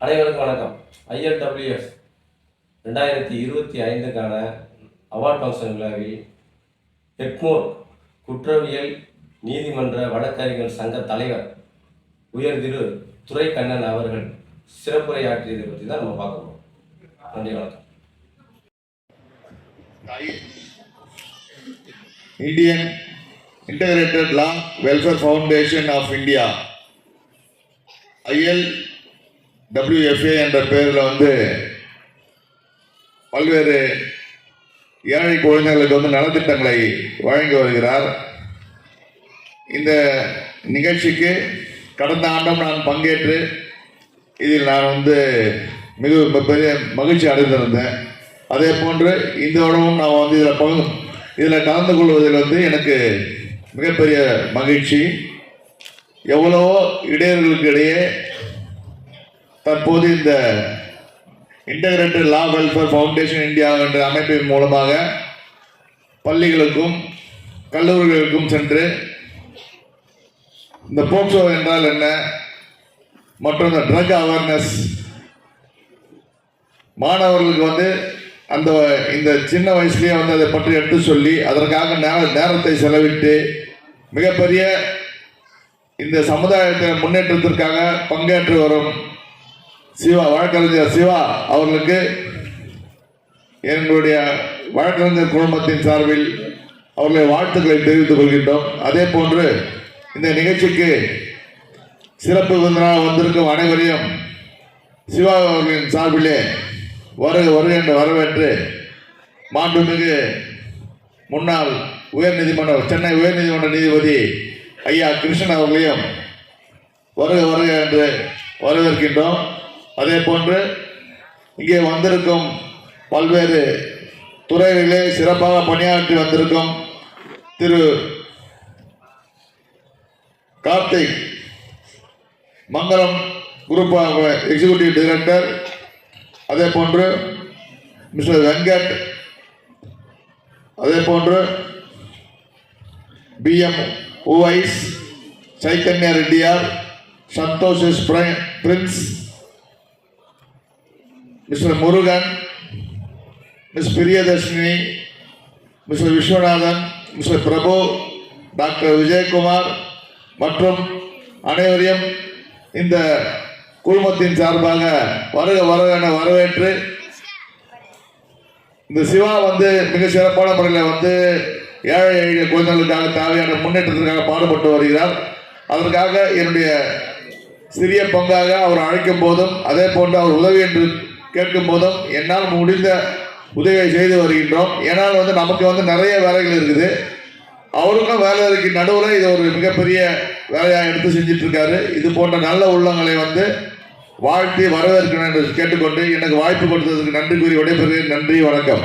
அனைவருக்கும் வணக்கம். ILWF 2025க்கான award function விழாவில் எக்மோர் குற்றவியல் நீதிமன்ற வழக்கறிஞர் சங்க தலைவர் உயர் திரு துரைக்கண்ணன் அவர்கள் சிறப்புரையாற்றியதை பற்றி தான் நம்ம பார்க்கணும். நன்றி, வணக்கம். Indian integrated law welfare foundation of India ILWFA என்ற பெயரில் பல்வேறு ஏழை குழந்தைகளுக்கு நலத்திட்டங்களை வழங்கி வருகிறார். இந்த நிகழ்ச்சிக்கு கடந்த ஆண்டும் நான் பங்கேற்று இதில் நான் மிக பெரிய மகிழ்ச்சி அடைந்திருந்தேன். அதே போன்று இந்த வருடமும் நான் இதில் கலந்து கொள்வதில் எனக்கு மிகப்பெரிய மகிழ்ச்சி. எவ்வளவோ இடையர்களுக்கு இடையே தற்போது இந்த integrated law welfare foundation India என்ற அமைப்பின் மூலமாக பள்ளிகளுக்கும் கல்லூரிகளுக்கும் சென்று இந்த போக்சோ என்றால் என்ன மற்றும் இந்த ட்ரக் அவேர்னஸ் மாணவர்களுக்கு இந்த சின்ன வயசுலேயே அதை பற்றி எடுத்து சொல்லி அதற்காக நேரத்தை செலவிட்டு மிகப்பெரிய இந்த சமுதாயத்தின் முன்னேற்றத்திற்காக பங்கேற்று வரும் வழக்கறிஞர் சிவா அவர்களுக்கு எங்களுடைய வழக்கறிஞர் குழுமத்தின் சார்பில் அவர்களை வாழ்த்துக்களை தெரிவித்துக் கொள்கின்றோம். அதே போன்று இந்த நிகழ்ச்சிக்கு சிறப்பு விருந்தினராக வந்திருக்கும் அனைவரையும் சிவா அவர்களின் சார்பிலே வருக என்று வரவேற்று மாண்புமிகு முன்னாள் சென்னை உயர்நீதிமன்ற நீதிபதி ஐயா கிருஷ்ணன் அவர்களையும் வருக என்று வரவேற்கின்றோம். அதே போன்று இங்கே வந்திருக்கும் பல்வேறு துறைகளிலே சிறப்பாக பணியாற்றி வந்திருக்கும் Thiru Karthik Mangalam group of executive director, அதே போன்று மிஸ்டர் வெங்கட், அதே போன்று BM Uvais, Chaitanya Reddiar, Santosh Prince, mister Murugan, miss Priyadarshini, mister Viswanathan, mister Prabhu, doctor Vijayakumar மற்றும் அனைவரையும் இந்த குழுமத்தின் சார்பாக வருக என வரவேற்று இந்த சிவா மிக சிறப்பான முறையில் ஏழை எளிய குழந்தைகளுக்காக தேவையான முன்னேற்றத்திற்காக பாடுபட்டு வருகிறார். அதற்காக என்னுடைய சிறிய பங்காக அவர் அழைக்கும் போதும் அதே போன்று அவர் உதவி என்று கேட்கும் போதும் என்னால் முடிந்த உதவியை செய்து வருகின்றோம். ஏன்னால் நமக்கு நிறைய வேலைகள் இருக்குது. அவருக்கும் வேலை இருக்கு நடுவில் இது ஒரு மிகப்பெரிய வேலையாக எடுத்து செஞ்சிட்டு இருக்காரு. இது போன்ற நல்ல உள்ளங்களை வாழ்த்தி வரவேற்கிறேன் என்று கேட்டுக்கொண்டு எனக்கு வாய்ப்பு கொடுத்ததுக்கு நன்றி கூறி விடைபெறுகிறேன். நன்றி, வணக்கம்.